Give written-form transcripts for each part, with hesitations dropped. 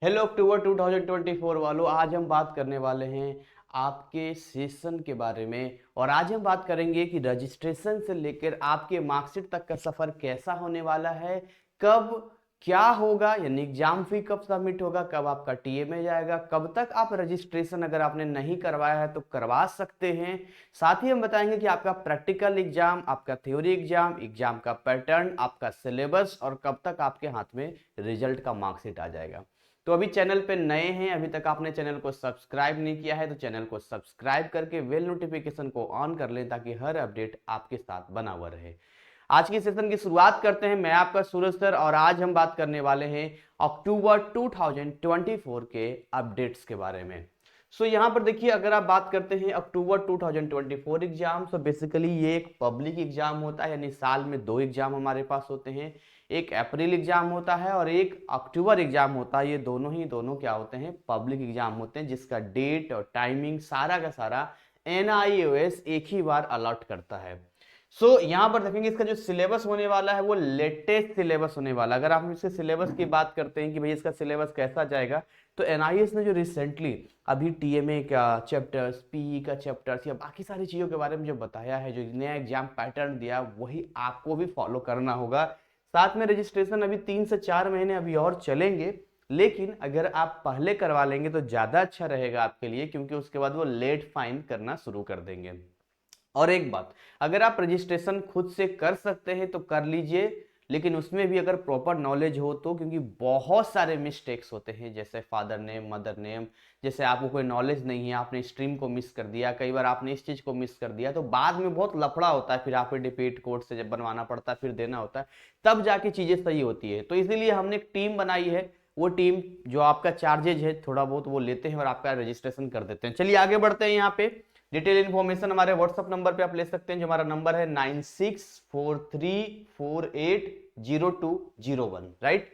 Hello अक्टूबर 2024 वालों, आज हम बात करने वाले हैं आपके सेशन के बारे में। और आज हम बात करेंगे कि रजिस्ट्रेशन से लेकर आपके मार्कशीट तक का सफर कैसा होने वाला है, कब क्या होगा, यानी एग्जाम फी कब सबमिट होगा, कब आपका टीएमए जाएगा, कब तक आप रजिस्ट्रेशन अगर आपने नहीं करवाया है तो करवा सकते हैं। साथ ही हम बताएंगे कि आपका प्रैक्टिकल एग्जाम, आपका थ्योरी एग्जाम, एग्जाम का पैटर्न, आपका सिलेबस और कब तक आपके हाथ में रिजल्ट का मार्कशीट आ जाएगा। तो अभी चैनल पे नए हैं, अभी तक आपने चैनल को सब्सक्राइब नहीं किया है तो चैनल को सब्सक्राइब करके बेल नोटिफिकेशन को ऑन कर लें ताकि हर अपडेट आपके साथ बना हुआ रहे। आज की सेशन की शुरुआत करते हैं। मैं आपका सूरज सर और आज हम बात करने वाले हैं अक्टूबर 2024 के अपडेट्स के बारे में। यहाँ पर देखिए, अगर आप बात करते हैं अक्टूबर 2024 एग्जाम, तो बेसिकली ये एक पब्लिक एग्जाम होता है, यानी साल में दो एग्जाम हमारे पास होते हैं। एक अप्रैल एग्जाम होता है और एक अक्टूबर एग्जाम होता है। ये दोनों क्या होते हैं, पब्लिक एग्जाम होते हैं, जिसका डेट और टाइमिंग सारा का सारा एनआईओएस एक ही बार अलॉट करता है। यहां पर देखेंगे इसका जो सिलेबस होने वाला है वो लेटेस्ट सिलेबस होने वाला है। अगर आप इसके सिलेबस की बात करते हैं कि भाई इसका सिलेबस कैसा जाएगा, तो एनआईएस ने जो रिसेंटली अभी टीएमए का चैप्टर्स, पीई का चैप्टर्स या बाकी सारी चीजों के बारे में जो बताया है, जो नया एग्जाम पैटर्न दिया, वही आपको भी फॉलो करना होगा। साथ में रजिस्ट्रेशन अभी 3 से 4 महीने अभी और चलेंगे, लेकिन अगर आप पहले करवा लेंगे तो ज्यादा अच्छा रहेगा आपके लिए, क्योंकि उसके बाद वो लेट फाइन करना शुरू कर देंगे। और एक बात, अगर आप रजिस्ट्रेशन खुद से कर सकते हैं तो कर लीजिए, लेकिन उसमें भी अगर प्रॉपर नॉलेज हो तो, क्योंकि बहुत सारे मिस्टेक्स होते हैं, जैसे फादर नेम, मदर नेम, जैसे आपको कोई नॉलेज नहीं है, आपने स्ट्रीम को मिस कर दिया, कई बार आपने इस चीज को मिस कर दिया, तो बाद में बहुत लफड़ा होता है, फिर आपको डिबेट कोर्ट से जब बनवाना पड़ता है, फिर देना होता है, तब जाके चीजें सही होती है। तो इसीलिए हमने एक टीम बनाई है, वो टीम जो आपका चार्जेज है थोड़ा बहुत वो लेते हैं और आपका रजिस्ट्रेशन कर देते हैं। चलिए आगे बढ़ते हैं। यहाँ पे डिटेल इन्फॉर्मेशन हमारे व्हाट्सएप नंबर पे आप ले सकते हैं, जो हमारा नंबर है 9643480201, राइट।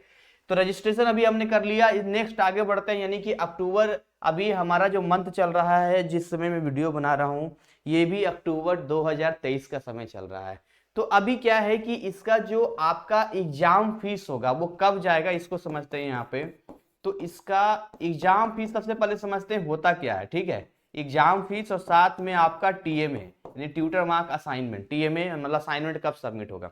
तो रजिस्ट्रेशन अभी हमने कर लिया। नेक्स्ट आगे बढ़ते हैं, यानी कि अक्टूबर, अभी हमारा जो मंथ चल रहा है, जिस समय मैं वीडियो बना रहा हूं, ये भी अक्टूबर 2023 का समय चल रहा है। तो अभी क्या है कि इसका जो आपका एग्जाम फीस होगा वो कब जाएगा, इसको समझते हैं यहाँ पे। तो इसका एग्जाम फीस सबसे पहले समझते हैं होता क्या है, ठीक है। एग्जाम फीस और साथ में आपका टीएमए यानी ट्यूटर मार्क असाइनमेंट, टीएमए मतलब असाइनमेंट कब सबमिट होगा।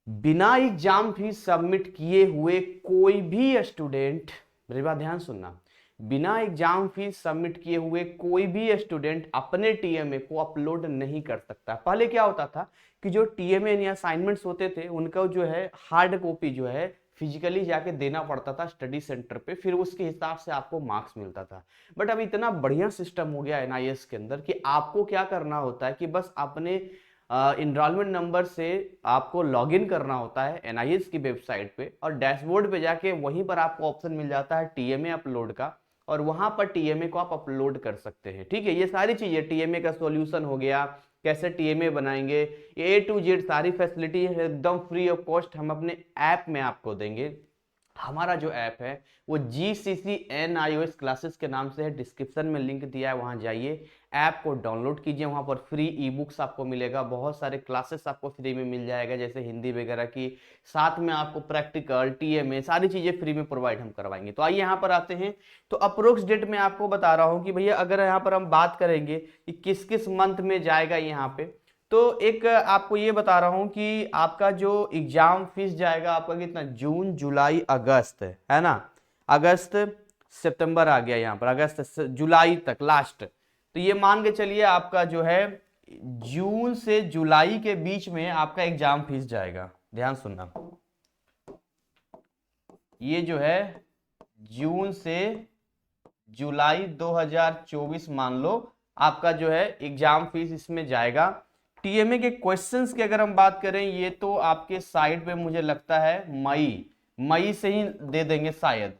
बिना एग्जाम फीस सबमिट किए हुए कोई भी स्टूडेंट, मेरी बात ध्यान सुनना, बिना एग्जाम फीस सबमिट किए हुए कोई भी स्टूडेंट अपने टीएमए को अपलोड नहीं कर सकता। पहले क्या होता था कि जो टीएमए या असाइनमेंट्स होते थे उनका जो है हार्ड कॉपी जो है फिजिकली जाके देना पड़ता था स्टडी सेंटर पे, फिर उसके हिसाब से आपको मार्क्स मिलता था। बट अब इतना बढ़िया सिस्टम हो गया एनआईएस के अंदर कि आपको क्या करना होता है कि बस अपने इनरोलमेंट नंबर से आपको लॉगिन करना होता है एनआईएस की वेबसाइट पे, और डैशबोर्ड पे जाके वहीं पर आपको ऑप्शन मिल जाता है टीएमए अपलोड का, और वहां पर टीएमए को आप अपलोड कर सकते हैं। ठीक है, ये सारी चीजें, टीएमए का सॉल्यूशन हो गया, कैसे टीएमए बनाएंगे, ए टू जेड सारी फैसिलिटी एकदम फ्री ऑफ कॉस्ट हम अपने ऐप में आपको देंगे। हमारा जो ऐप है वो GCC NIOS क्लासेस के नाम से है, डिस्क्रिप्शन में लिंक दिया है, वहां जाइए, ऐप को डाउनलोड कीजिए। वहां पर फ्री ई बुक्स आपको मिलेगा, बहुत सारे क्लासेस आपको फ्री में मिल जाएगा, जैसे हिंदी वगैरह की, साथ में आपको प्रैक्टिकल, टीएमए, सारी चीजें फ्री में प्रोवाइड हम करवाएंगे। तो आइए यहाँ पर आते हैं। तो अप्रोक्स डेट में आपको बता रहा हूँ कि भैया अगर यहाँ पर हम बात करेंगे कि किस किस मंथ में जाएगा यहाँ पे, तो एक आपको ये बता रहा हूं कि आपका जो एग्जाम फीस जाएगा आपका कितना, जून जुलाई अगस्त, है ना, अगस्त सितंबर आ गया यहाँ पर, अगस्त से जुलाई तक लास्ट, तो ये मान के चलिए आपका जो है जून से जुलाई के बीच में आपका एग्जाम फीस जाएगा। ध्यान सुनना, ये जो है जून से जुलाई 2024 मान लो आपका जो है एग्जाम फीस इसमें जाएगा। टीएमए के क्वेश्चंस की अगर हम बात करें, ये तो आपके साइट पे मुझे लगता है मई से ही दे देंगे शायद,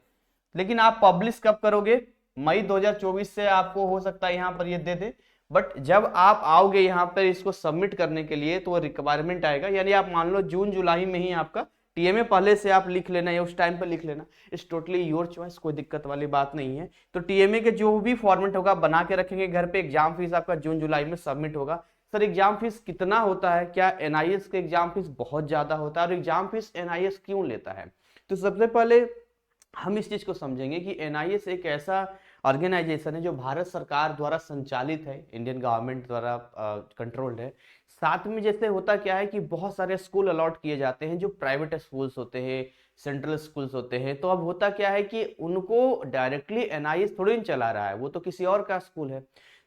लेकिन आप पब्लिश कब करोगे, मई 2024 से आपको हो सकता है यहाँ पर ये दे दे, बट जब आप आओगे यहाँ पर इसको सबमिट करने के लिए तो रिक्वायरमेंट आएगा, यानी आप मान लो जून जुलाई में ही आपका टीएमए पहले से आप लिख लेना या उस टाइम पर लिख लेना, इट्स टोटली योर चॉइस, कोई दिक्कत वाली बात नहीं है। तो टीएमए के जो भी फॉर्मेट होगा बना के रखेंगे घर पे, एग्जाम फीस आपका जून जुलाई में सबमिट होगा। सर एग्जाम फीस कितना होता है, क्या एनआईएस का एग्जाम फीस बहुत ज्यादा होता है, और एग्जाम फीस एनआईएस क्यों लेता है, तो सबसे पहले हम इस चीज को समझेंगे कि एनआईएस एक ऐसा ऑर्गेनाइजेशन है जो भारत सरकार द्वारा संचालित है, इंडियन गवर्नमेंट द्वारा कंट्रोल्ड है। साथ में जैसे होता क्या है कि बहुत सारे स्कूल अलॉट किए जाते हैं जो प्राइवेट स्कूल्स होते हैं, सेंट्रल स्कूल्स होते हैं। तो अब होता क्या है कि उनको डायरेक्टली एनआईएस थोड़ी नहीं चला रहा है, वो तो किसी और का स्कूल है।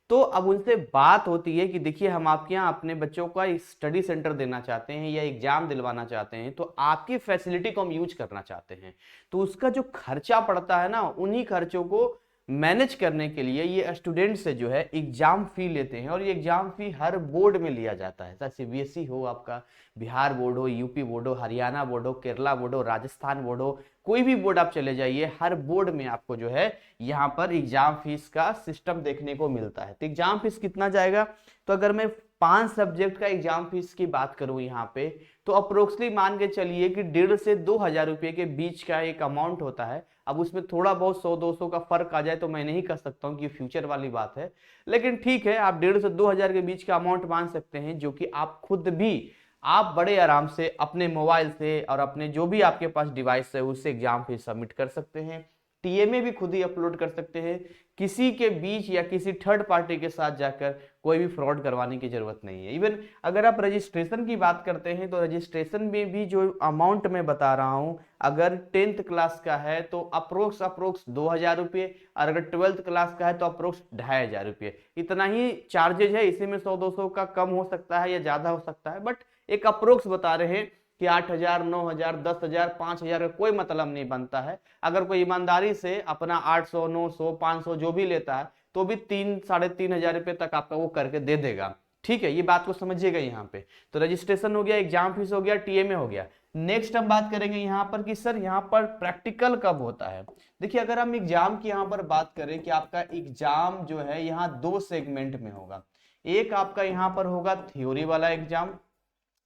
तो अब उनसे बात होती है कि देखिए हम आपके यहाँ अपने बच्चों का स्टडी सेंटर देना चाहते हैं या एग्जाम दिलवाना चाहते हैं, तो आपकी फैसिलिटी को हम यूज करना चाहते हैं। तो उसका जो खर्चा पड़ता है ना, उन्हीं खर्चों को मैनेज करने के लिए ये स्टूडेंट से जो है एग्जाम फी लेते हैं। और ये एग्जाम फी हर बोर्ड में लिया जाता है, चाहे सीबीएसई हो, आपका बिहार बोर्ड हो, यूपी बोर्ड हो, हरियाणा बोर्ड हो, केरला बोर्ड हो, राजस्थान बोर्ड हो, कोई भी बोर्ड आप चले जाइए, हर बोर्ड में आपको जो है यहाँ पर एग्जाम फीस का सिस्टम देखने को मिलता है। तो एग्जाम फीस कितना जाएगा, तो अगर मैं 5 सब्जेक्ट का एग्जाम फीस की बात करूं यहाँ पे, तो अप्रोक्सली मान के चलिए कि 1,500 से 2,000 रुपये के बीच का एक अमाउंट होता है। अब उसमें थोड़ा बहुत 100-200 का फर्क आ जाए तो मैं नहीं कह सकता हूँ कि फ्यूचर वाली बात है, लेकिन ठीक है, आप 1,500 से 2,000 के बीच का अमाउंट मान सकते हैं, जो कि आप खुद भी आप बड़े आराम से अपने मोबाइल से और अपने जो भी आपके पास डिवाइस है उससे एग्जाम फीस सबमिट कर सकते हैं। टीएमए भी खुद ही अपलोड कर सकते हैं, किसी के बीच या किसी थर्ड पार्टी के साथ जाकर कोई भी फ्रॉड करवाने की जरूरत नहीं है। इवन अगर आप रजिस्ट्रेशन की बात करते हैं तो रजिस्ट्रेशन में भी जो अमाउंट मैं बता रहा हूं, अगर 10th क्लास का है तो अप्रोक्स 2,000 रुपये, और अगर 12th क्लास का है तो अप्रोक्स 2,500 रुपये, इतना ही चार्जेज है। इसी में 100-200 का कम हो सकता है या ज्यादा हो सकता है, बट एक अप्रोक्स बता रहे हैं कि 8,000, 9,000, 10,000, 5,000 का कोई मतलब नहीं बनता है। अगर कोई ईमानदारी से अपना 800, 900, 500 जो भी लेता है तो भी 3-3,500 रुपये तक आपका वो करके दे देगा। ठीक है, ये बात को समझिएगा यहाँ पे। तो रजिस्ट्रेशन हो गया, एग्जाम फीस हो गया, टीएमए हो गया। नेक्स्ट हम बात करेंगे यहाँ पर कि सर यहाँ पर प्रैक्टिकल कब होता है। देखिए अगर हम एग्जाम की यहाँ पर बात करें कि आपका एग्जाम जो है यहाँ 2 सेगमेंट में होगा। एक आपका यहाँ पर होगा थ्योरी वाला एग्जाम,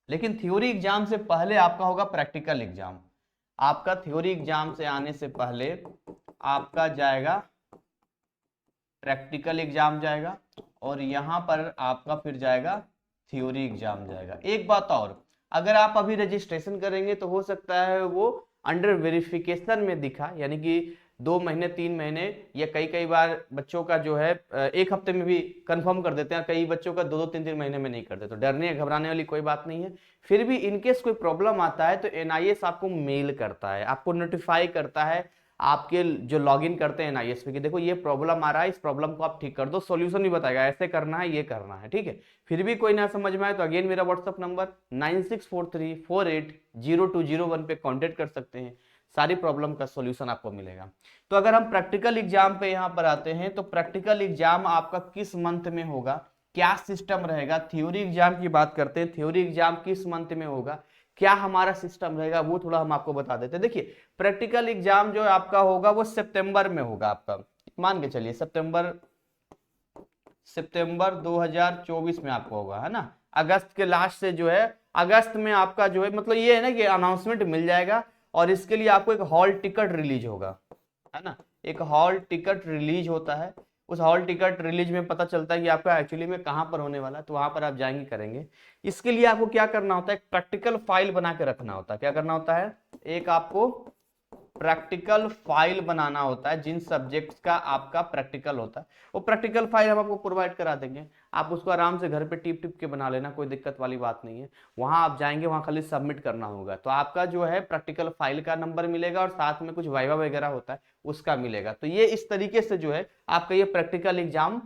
लेकिन थ्योरी एग्जाम से पहले आपका होगा प्रैक्टिकल एग्जाम। आपका थ्योरी एग्जाम से आने से पहले आपका जाएगा प्रैक्टिकल एग्जाम जाएगा, और यहां पर आपका फिर जाएगा थ्योरी एग्जाम जाएगा। एक बात और, अगर आप अभी रजिस्ट्रेशन करेंगे तो हो सकता है वो अंडर वेरिफिकेशन में दिखा, यानी कि 2 महीने 3 महीने या कई कई बार बच्चों का जो है 1 हफ्ते में भी कंफर्म कर देते हैं, कई बच्चों का 2-2 3-3 महीने में नहीं करते। तो डरने घबराने वाली कोई बात नहीं है। फिर भी इनकेस कोई प्रॉब्लम आता है तो एनआईएस आपको मेल करता है, आपको नोटिफाई करता है, आपके जो लॉगिन करते हैं एनआईएस पे कि देखो ये प्रॉब्लम आ रहा है, इस प्रॉब्लम को आप ठीक कर दो, सॉल्यूशन भी बताएगा ऐसे करना है, ये करना है। ठीक है, फिर भी कोई ना समझ में आए तो अगेन मेरा व्हाट्सअप नंबर 9643480201 पे कांटेक्ट कर सकते हैं, सारी प्रॉब्लम का सॉल्यूशन आपको मिलेगा। तो अगर हम प्रैक्टिकल एग्जाम पे यहाँ पर आते हैं तो प्रैक्टिकल एग्जाम आपका किस मंथ में होगा, क्या सिस्टम रहेगा। थ्योरी एग्जाम की बात करते हैं, थ्योरी एग्जाम किस मंथ में होगा, क्या हमारा सिस्टम रहेगा, वो थोड़ा हम आपको बता देते हैं। देखिए प्रैक्टिकल एग्जाम जो आपका होगा वो सितंबर में होगा आपका, मान के चलिए सितंबर 2024 में आपको होगा, है ना। अगस्त के लास्ट से जो है, अगस्त में आपका जो है मतलब ये है ना कि अनाउंसमेंट मिल जाएगा, और इसके लिए आपको एक हॉल टिकट रिलीज होगा, है ना। एक हॉल टिकट रिलीज होता है, उस हॉल टिकट रिलीज में पता चलता है कि आपका एक्चुअली में कहां पर होने वाला है, तो वहां पर आप जाएंगे करेंगे। इसके लिए आपको क्या करना होता है, एक प्रैक्टिकल फाइल बना के रखना होता है। क्या करना होता है, एक आपको प्रैक्टिकल फाइल बनाना होता है, जिन सब्जेक्ट्स का आपका प्रैक्टिकल होता है वो प्रैक्टिकल फाइल हम आपको प्रोवाइड करा देंगे। आप उसको आराम से घर पे टिप टिप के बना लेना, कोई दिक्कत वाली बात नहीं है। वहां आप जाएंगे, वहां खाली सबमिट करना होगा, तो आपका जो है प्रैक्टिकल फाइल का नंबर मिलेगा और साथ में कुछ वाइवा वगैरह होता है उसका मिलेगा। तो ये इस तरीके से जो है आपका ये प्रैक्टिकल एग्जाम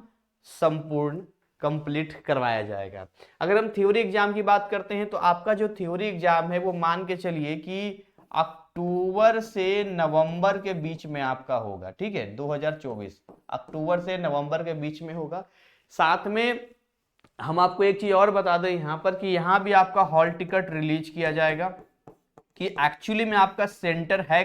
संपूर्ण कंप्लीट करवाया जाएगा। अगर हम थ्योरी एग्जाम की बात करते हैं तो आपका जो थ्योरी एग्जाम है वो मान के चलिए कि अक्टूबर से नवंबर के बीच में आपका होगा। ठीक है, 2024 अक्टूबर से नवंबर के बीच में होगा। साथ में हम आपको एक चीज और बता दें यहाँ पर कि यहाँ भी आपका हॉल टिकट रिलीज किया जाएगा कि एक्चुअली में आपका सेंटर है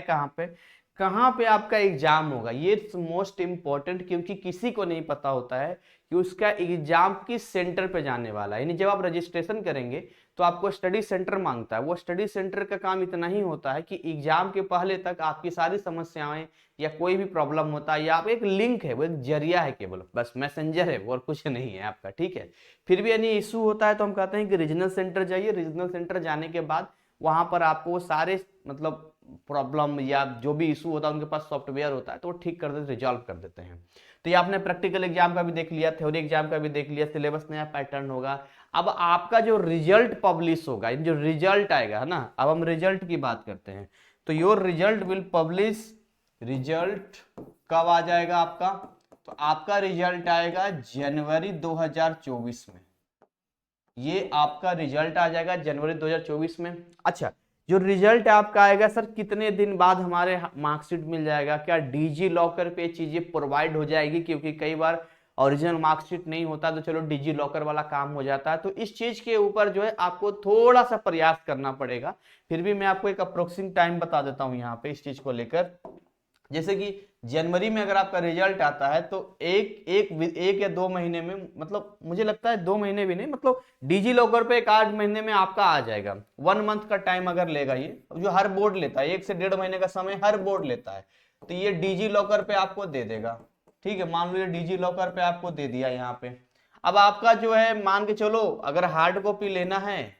कहाँ पे आपका एग्जाम होगा। ये मोस्ट इंपॉर्टेंट, क्योंकि किसी को नहीं पता होता है कि उसका एग्जाम किस सेंटर पे जाने वाला है। यानी जब आप रजिस्ट्रेशन करेंगे तो आपको स्टडी सेंटर मांगता है, वो स्टडी सेंटर का काम इतना ही होता है कि एग्जाम के पहले तक आपकी सारी समस्याएं या कोई भी प्रॉब्लम होता है, या आप एक लिंक है, वो एक जरिया है, केवल बस मैसेंजर है, वो और कुछ नहीं है आपका। ठीक है, फिर भी यानी इशू होता है तो हम कहते हैं कि रीजनल सेंटर जाइए। रीजनल सेंटर जाने के बाद वहां पर आपको सारे मतलब प्रॉब्लम या जो भी इशू होता है उनके पास सॉफ्टवेयर होता है तो वो ठीक कर देते, रिजॉल्व कर देते हैं। तो ये आपने प्रैक्टिकल एग्जाम का भी देख लिया, थ्योरी एग्जाम का भी देख लिया, सिलेबस नया पैटर्न होगा। अब आपका जो रिजल्ट पब्लिश होगा, जो रिजल्ट आएगा है ना, अब हम रिजल्ट की बात करते हैं। तो your result will publish, result कब आ जाएगा आपका? तो आपका रिजल्ट आएगा जनवरी 2024 में। ये आपका रिजल्ट आ जाएगा जनवरी 2024 में। अच्छा, जो रिजल्ट आपका आएगा सर कितने दिन बाद हमारे मार्कशीट मिल जाएगा? क्या डिजी लॉकर पे चीजें प्रोवाइड हो जाएगी? क्योंकि कई बार ओरिजिनल मार्कशीट नहीं होता तो चलो डिजी लॉकर वाला काम हो जाता है, तो इस चीज के ऊपर जो है आपको थोड़ा सा प्रयास करना पड़ेगा। फिर भी मैं आपको एक अप्रोक्सीमेट टाइम बता देता हूं यहाँ पे इस चीज को लेकर। जैसे कि जनवरी में अगर आपका रिजल्ट आता है तो एक या 2 महीने में, मतलब मुझे लगता है 2 महीने भी नहीं, मतलब डिजी लॉकर पे 1-8 महीने में आपका आ जाएगा। 1 मंथ का टाइम अगर लेगा, ये जो हर बोर्ड लेता है, 1 से 1.5 महीने का समय हर बोर्ड लेता है, तो ये डिजी लॉकर पे आपको दे देगा। ठीक है, मान लो ये डिजी लॉकर पे आपको दे दिया यहाँ पे। अब आपका जो है मान के चलो अगर हार्ड कॉपी लेना है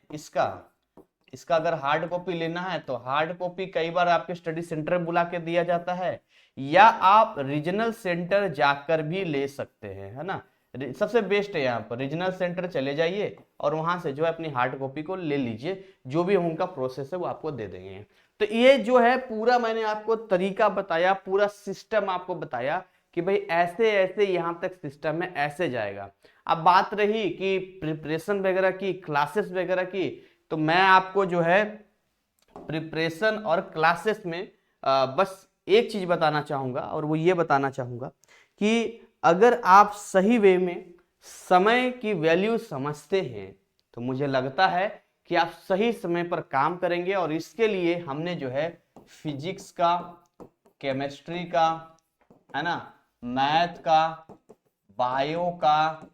इसका अगर हार्ड कॉपी लेना है तो हार्ड कॉपी कई बार आपके स्टडी सेंटर में बुला के दिया जाता है, या आप रीजनल सेंटर जाकर भी ले सकते हैं, है ना। सबसे बेस्ट है यहाँ पर रीजनल सेंटर चले जाइए और वहां से जो है अपनी हार्ड कॉपी को ले लीजिए, जो भी उनका प्रोसेस है वो आपको दे देंगे। तो ये जो है पूरा मैंने आपको तरीका बताया, पूरा सिस्टम आपको बताया कि भाई ऐसे ऐसे यहां तक सिस्टम है, ऐसे जाएगा। अब बात रही कि प्रिपरेशन वगैरह की, क्लासेस वगैरह की, तो मैं आपको जो है प्रिपरेशन और क्लासेस में बस एक चीज बताना चाहूंगा, और वो ये बताना चाहूंगा कि अगर आप सही वे में समय की वैल्यू समझते हैं तो मुझे लगता है कि आप सही समय पर काम करेंगे। और इसके लिए हमने जो है फिजिक्स का, केमिस्ट्री का, है ना, मैथ का, बायो का,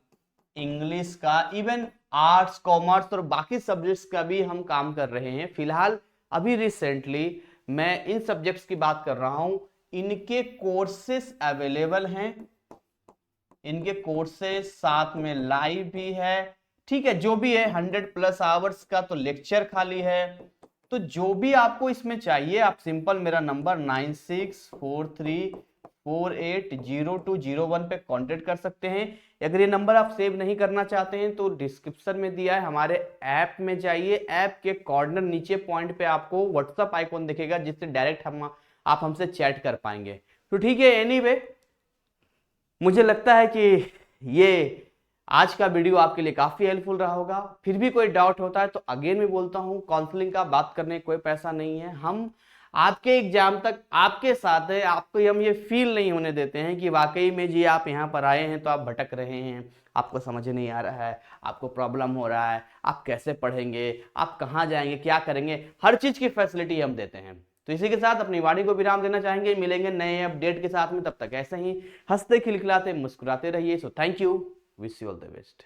इंग्लिश का, इवन आर्ट्स, कॉमर्स और बाकी सब्जेक्ट्स का भी हम काम कर रहे हैं। फिलहाल अभी रिसेंटली मैं इन सब्जेक्ट्स की बात कर रहा हूं, इनके कोर्सेस अवेलेबल हैं, इनके कोर्सेस साथ में लाइव भी है। ठीक है, जो भी है 100+ आवर्स का तो लेक्चर खाली है। तो जो भी आपको इसमें चाहिए आप सिंपल मेरा नंबर 9643480201 पे कांटेक्ट कर सकते हैं। अगर ये नंबर आप सेव नहीं करना चाहते हैं तो डिस्क्रिप्शन में दिया है, हमारे ऐप में जाइए, ऐप के कॉर्नर नीचे पॉइंट पे आपको व्हाट्सएप आइकॉन दिखेगा जिससे डायरेक्ट आप हमसे चैट कर पाएंगे। तो ठीक है, एनीवे मुझे लगता है कि ये आज का वीडियो आपके लिए काफी हेल्पफुल रहा होगा। फिर भी कोई डाउट होता है तो अगेन मैं बोलता हूं, काउंसलिंग का बात करने कोई पैसा नहीं है। हम आपके एग्जाम तक आपके साथ है, आपको हम ये फील नहीं होने देते हैं कि वाकई में जी आप यहाँ पर आए हैं तो आप भटक रहे हैं, आपको समझ नहीं आ रहा है, आपको प्रॉब्लम हो रहा है, आप कैसे पढ़ेंगे, आप कहाँ जाएंगे, क्या करेंगे, हर चीज की फैसिलिटी हम देते हैं। तो इसी के साथ अपनी वाणी को विराम देना चाहेंगे, मिलेंगे नए अपडेट के साथ में, तब तक ऐसे ही हंसते खिलखिलाते मुस्कुराते रहिए। So thank you, wish you all the best.